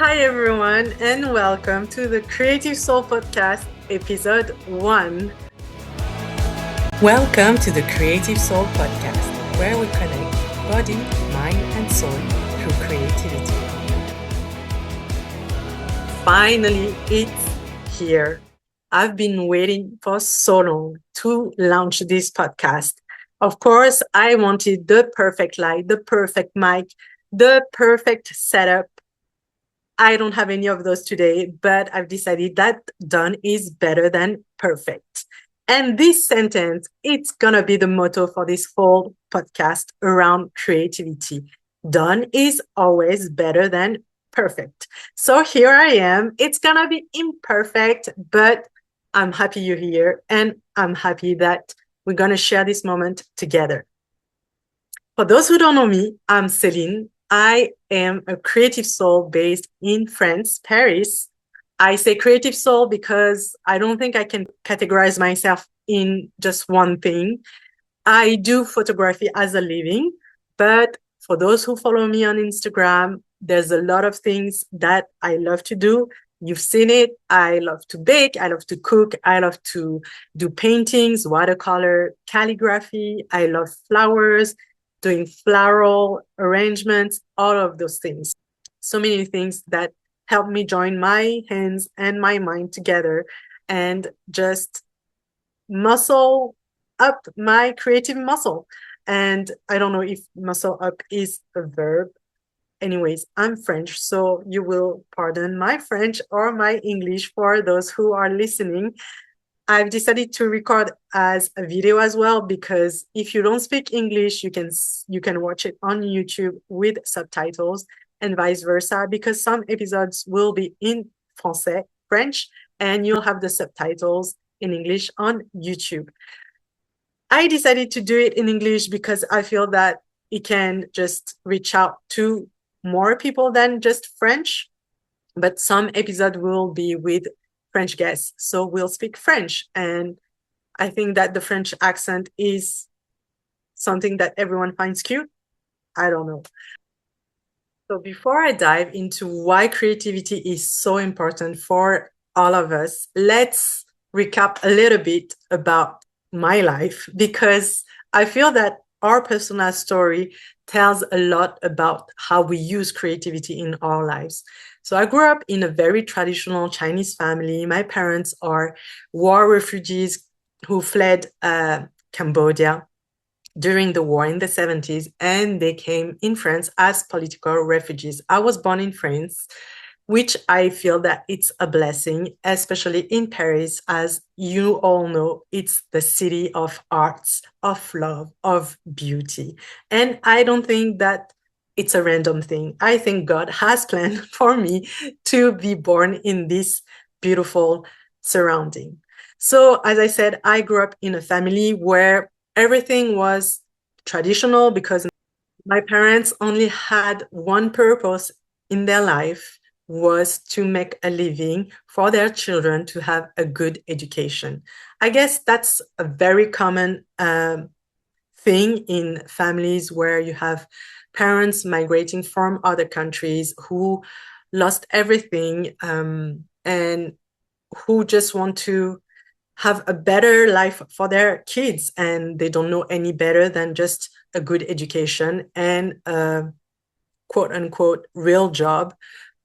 Hi, everyone, and welcome to the Creative Soul Podcast, episode 1. Welcome to the Creative Soul Podcast, where we connect body, mind, and soul through creativity. Finally, it's here. I've been waiting for so long to launch this podcast. Of course, I wanted the perfect light, the perfect mic, the perfect setup. I don't have any of those today, but I've decided that done is better than perfect. And this sentence, it's going to be the motto for this whole podcast around creativity. Done is always better than perfect. So here I am. It's going to be imperfect, but I'm happy you're here and I'm happy that we're going to share this moment together. For those who don't know me, I'm Celine. I am a creative soul based in France, Paris. I say creative soul because I don't think I can categorize myself in just one thing. I do photography as a living, but for those who follow me on Instagram, there's a lot of things that I love to do. You've seen it. I love to bake. I love to cook. I love to do paintings, watercolor, calligraphy. I love flowers, doing floral arrangements, all of those things. So many things that help me join my hands and my mind together and just muscle up my creative muscle. And I don't know if muscle up is a verb. Anyways, I'm French, so you will pardon my French or my English for those who are listening. I've decided to record as a video as well because if you don't speak English, you can watch it on YouTube with subtitles and vice versa because some episodes will be in français, French, and you'll have the subtitles in English on YouTube. I decided to do it in English because I feel that it can just reach out to more people than just French. But some episode will be with French guests, so we'll speak French. And I think that the French accent is something that everyone finds cute. I don't know. So before I dive into why creativity is so important for all of us, let's recap a little bit about my life because I feel that our personal story tells a lot about how we use creativity in our lives. So I grew up in a very traditional Chinese family. My parents are war refugees who fled Cambodia during the war in the 70s, and they came in France as political refugees. I was born in France, which I feel that it's a blessing, especially in Paris. As you all know, it's the city of arts, of love, of beauty. And I don't think that it's a random thing. I think God has planned for me to be born in this beautiful surrounding. So, as I said, I grew up in a family where everything was traditional because my parents only had one purpose in their life was to make a living for their children to have a good education. I guess that's a very common thing in families where you have parents migrating from other countries who lost everything and who just want to have a better life for their kids, and they don't know any better than just a good education and a quote unquote real job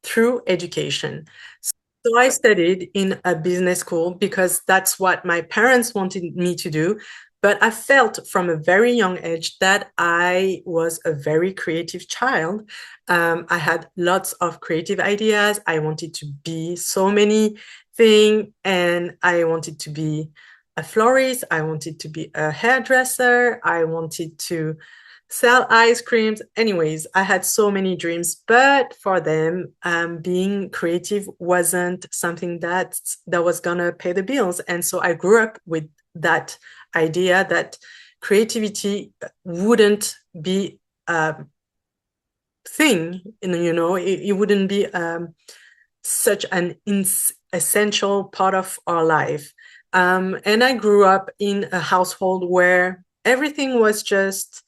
through education. So I studied in a business school because that's what my parents wanted me to do. But I felt from a very young age that I was a very creative child. I had lots of creative ideas. I wanted to be so many things, and I wanted to be a florist. I wanted to be a hairdresser. I wanted to sell ice creams. Anyways, I had so many dreams, but for them, being creative wasn't something that was gonna pay the bills. And so I grew up with that idea that creativity wouldn't be a thing, it wouldn't be such an essential part of our life. And I grew up in a household where everything was just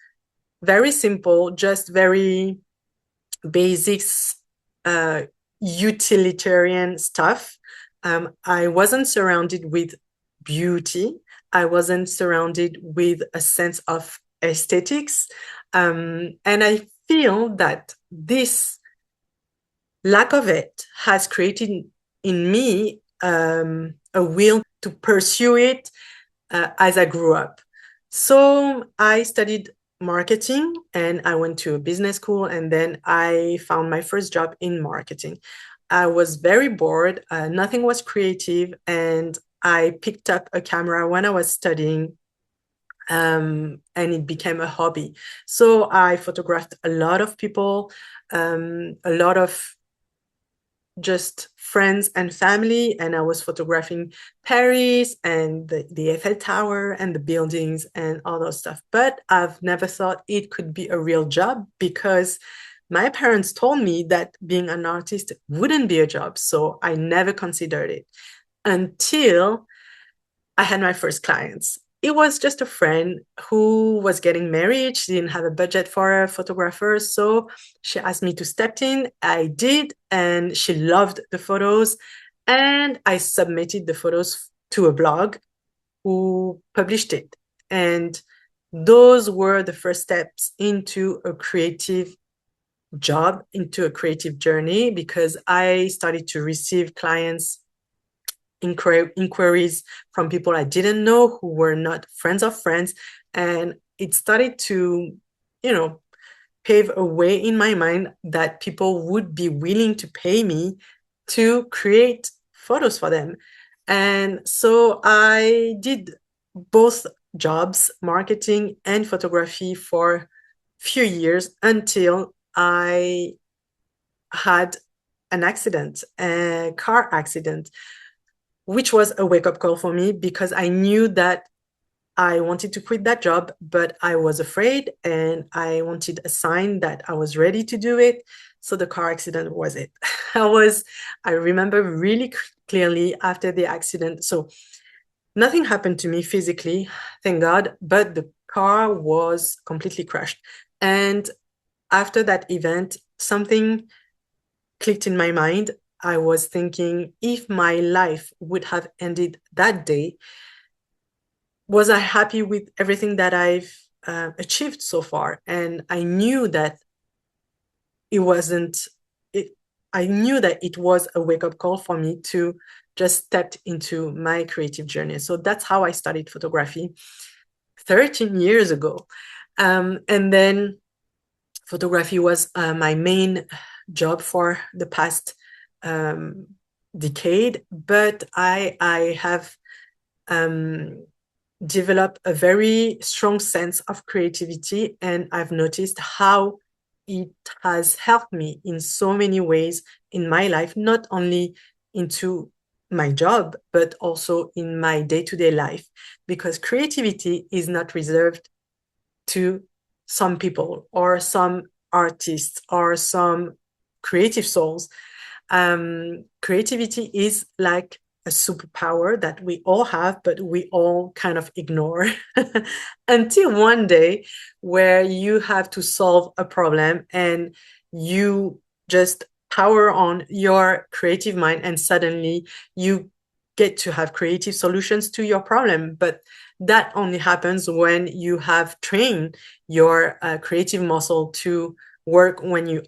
very simple, just very basics, utilitarian stuff. I wasn't surrounded with beauty. I wasn't surrounded with a sense of aesthetics. And I feel that this lack of it has created in me a will to pursue it as I grew up. So I studied marketing and I went to a business school, and then I found my first job in marketing. I was very bored, nothing was creative, and I picked up a camera when I was studying, and it became a hobby. So I photographed a lot of people, a lot of just friends and family, and I was photographing Paris and the Eiffel Tower and the buildings and all those stuff. But I've never thought it could be a real job because my parents told me that being an artist wouldn't be a job. So I never considered it until I had my first clients. It was just a friend who was getting married. She didn't have a budget for a photographer. So she asked me to step in. I did, and she loved the photos. And I submitted the photos to a blog who published it. And those were the first steps into a creative job, into a creative journey, because I started to receive clients inquiries from people I didn't know who were not friends of friends. And it started to, you know, pave a way in my mind that people would be willing to pay me to create photos for them. And so I did both jobs, marketing and photography, for a few years until I had an accident, a car accident, which was a wake-up call for me because I knew that I wanted to quit that job, but I was afraid and I wanted a sign that I was ready to do it. So the car accident was it. I remember really clearly after the accident. So nothing happened to me physically, thank God, but the car was completely crushed. And after that event, something clicked in my mind. I was thinking, if my life would have ended that day, was I happy with everything that I've achieved so far? And I knew that it wasn't, it, I knew that it was a wake up call for me to just step into my creative journey. So that's how I started photography 13 years ago. And then photography was my main job for the past um, decade, but I have developed a very strong sense of creativity, and I've noticed how it has helped me in so many ways in my life, not only into my job, but also in my day-to-day life, because creativity is not reserved to some people or some artists or some creative souls. Creativity is like a superpower that we all have, but we all kind of ignore until one day where you have to solve a problem and you just power on your creative mind, and suddenly you get to have creative solutions to your problem. But that only happens when you have trained your creative muscle to work when you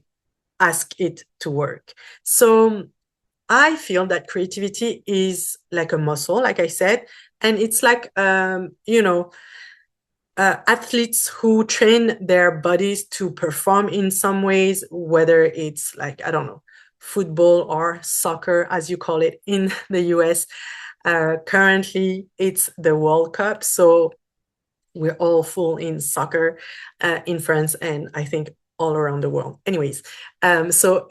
ask it to work. So I feel that creativity is like a muscle, like I said, and it's like, athletes who train their bodies to perform in some ways, whether it's like, I don't know, football or soccer, as you call it in the US. Currently, it's the World Cup. So we're all full in soccer in France, and I think all around the world. Anyways, so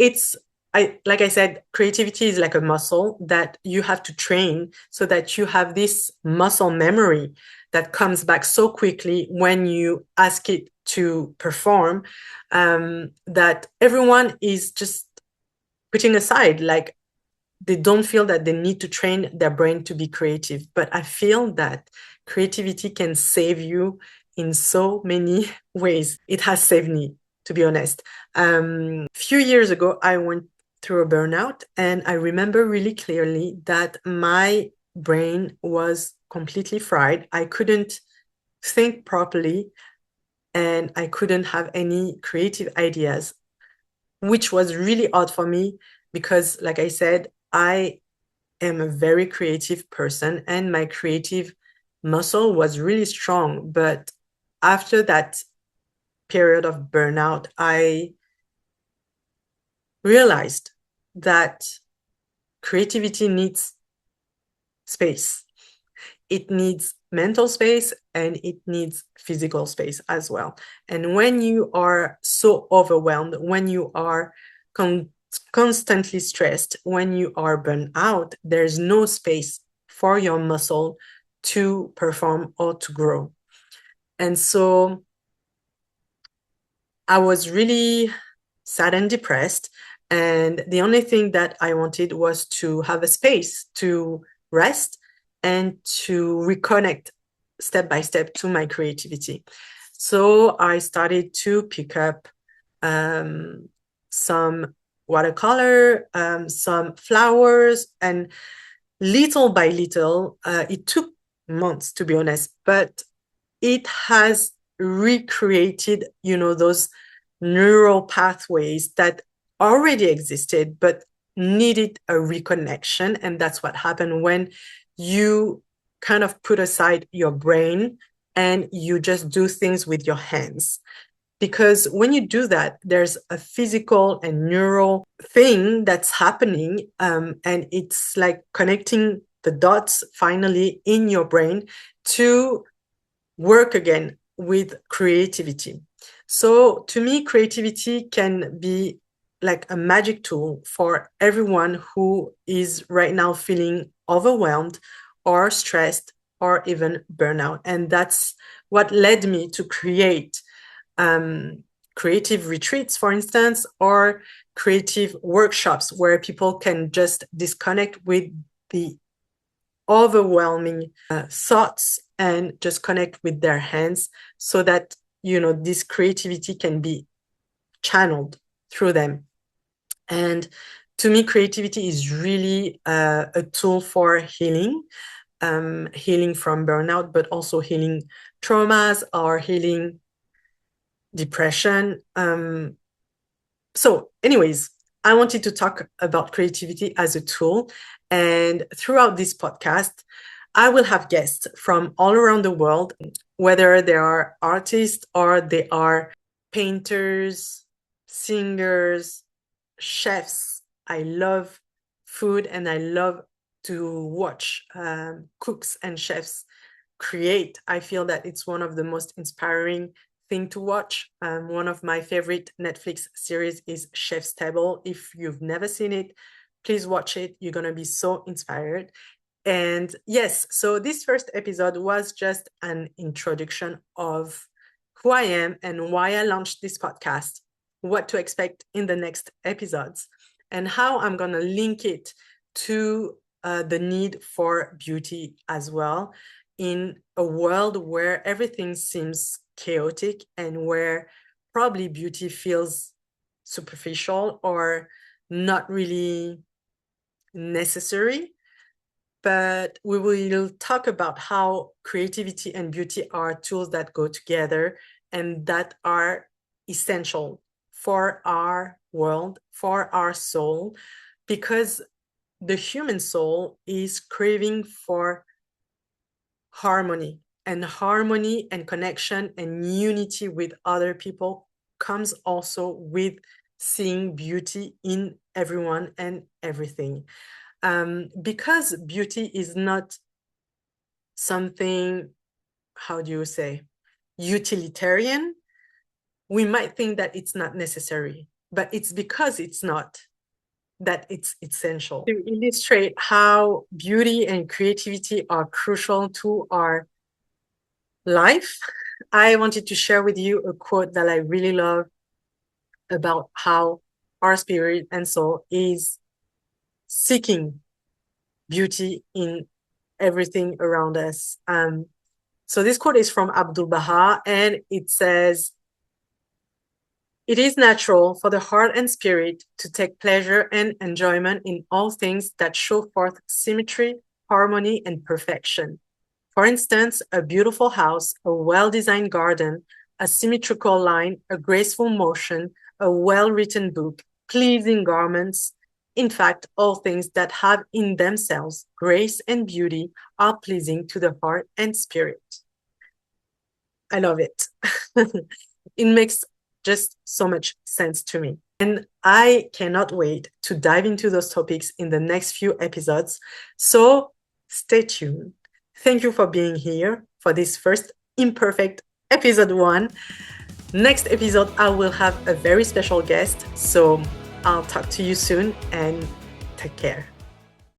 like I said, creativity is like a muscle that you have to train so that you have this muscle memory that comes back so quickly when you ask it to perform, that everyone is just putting aside, like they don't feel that they need to train their brain to be creative. But I feel that creativity can save you in so many ways. It has saved me, to be honest. A few years ago, I went through a burnout. And I remember really clearly that my brain was completely fried. I couldn't think properly and I couldn't have any creative ideas, which was really odd for me because, like I said, I am a very creative person and my creative muscle was really strong. But after that period of burnout, I realized that creativity needs space. It needs mental space and it needs physical space as well. And when you are so overwhelmed, when you are constantly stressed, when you are burned out, there's no space for your muscle to perform or to grow. And so I was really sad and depressed. And the only thing that I wanted was to have a space to rest and to reconnect step by step to my creativity. So I started to pick up some watercolor, some flowers, and little by little, it took months to be honest, but it has recreated, those neural pathways that already existed but needed a reconnection. And that's what happened when you kind of put aside your brain and you just do things with your hands. Because when you do that, there's a physical and neural thing that's happening, and it's like connecting the dots finally in your brain to work again with creativity. So to me, creativity can be like a magic tool for everyone who is right now feeling overwhelmed or stressed or even burnout. And that's what led me to create creative retreats, for instance, or creative workshops where people can just disconnect with the overwhelming thoughts and just connect with their hands so that this creativity can be channeled through them. And to me, creativity is really a tool for healing, healing from burnout, but also healing traumas or healing depression. So anyways, I wanted to talk about creativity as a tool. And throughout this podcast, I will have guests from all around the world, whether they are artists or they are painters, singers, chefs. I love food and I love to watch cooks and chefs create. I feel that it's one of the most inspiring thing to watch. One of my favorite Netflix series is Chef's Table. If you've never seen it, please watch it. You're going to be so inspired. And yes, so this first episode was just an introduction of who I am and why I launched this podcast, what to expect in the next episodes, and how I'm going to link it to the need for beauty as well in a world where everything seems chaotic and where probably beauty feels superficial or not really necessary. But we will talk about how creativity and beauty are tools that go together and that are essential for our world, for our soul, because the human soul is craving for harmony and connection and unity with other people comes also with seeing beauty in everyone and everything. Because beauty is not something, how do you say, utilitarian, we might think that it's not necessary, but it's because it's not that it's essential. To illustrate how beauty and creativity are crucial to our life, I wanted to share with you a quote that I really love about how our spirit and soul is seeking beauty in everything around us. So this quote is from Abdul Baha, and it says, It is natural for the heart and spirit to take pleasure and enjoyment in all things that show forth symmetry, harmony, and perfection. For instance, a beautiful house, a well-designed garden, a symmetrical line, a graceful motion, a well-written book, pleasing garments. In fact, all things that have in themselves grace and beauty are pleasing to the heart and spirit. I love it. It makes just so much sense to me. And I cannot wait to dive into those topics in the next few episodes. So stay tuned. Thank you for being here for this first imperfect episode 1. Next episode, I will have a very special guest. So I'll talk to you soon and take care.